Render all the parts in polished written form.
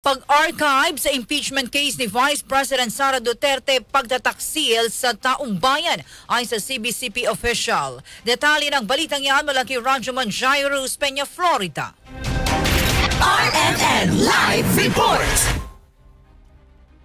Pag-archive sa impeachment case ni Vice President Sara Duterte pagtataksil sa taong bayan ay sa CBCP official. Detalye ng balitang yan mula kay Radyo Jairus Peña, Florida. RMN Live Report!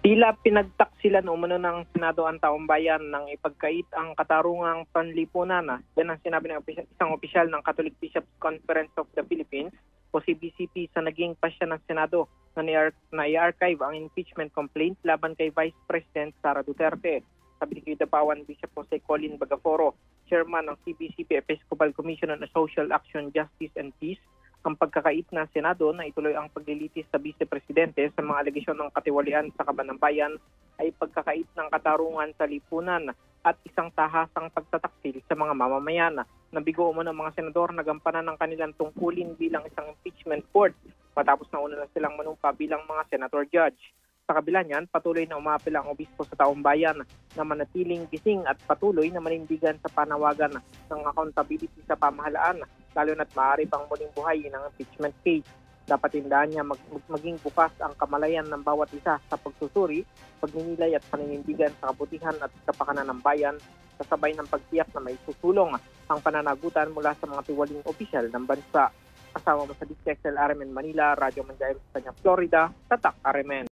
Tila pinagtaksilan umano ng Senado ang taong bayan nang ipagkait ang katarungang panlipunan. Yan ang sinabi ng isang opisyal ng Catholic Bishops' Conference of the Philippines o CBCP sa naging pasya ng Senado na i-archive ang impeachment complaint laban kay Vice President Sara Duterte. Sabi ni Kidapawan Bishop Jose Colin Bagaforo, Chairman ng CBCP Episcopal Commission on Social Action, Justice and Peace, ang pagkakait ng Senado na ituloy ang paglilitis sa Vice Presidente sa mga alegasyon ng katiwalian sa kaban ng bayan ay pagkakait ng katarungan sa lipunan at isang tahasang pagtataksil sa mga mamamayan. Nabigo mo ng mga senador na gampanan ng kanilang tungkulin bilang isang impeachment court matapos na una na silang manumpa bilang mga senator judge. Sa kabila niyan, patuloy na umapil ang obispo sa taong bayan na manatiling gising at patuloy na manindigan sa panawagan ng accountability sa pamahalaan, lalo na't maaari pang muling buhay ng impeachment case. Dapat tindahan niya maging bukas ang kamalayan ng bawat isa sa pagsusuri, pagninilay at paninindigan sa kabutihan at kapakanan ng bayan, kasabay ng pagtiyak na may susulong ang pananagutan mula sa mga tiwaling opisyal ng bansa. Kasama mo sa DXL RMN Manila, Radyo Jairus Peña, Florida, Tatak RMN.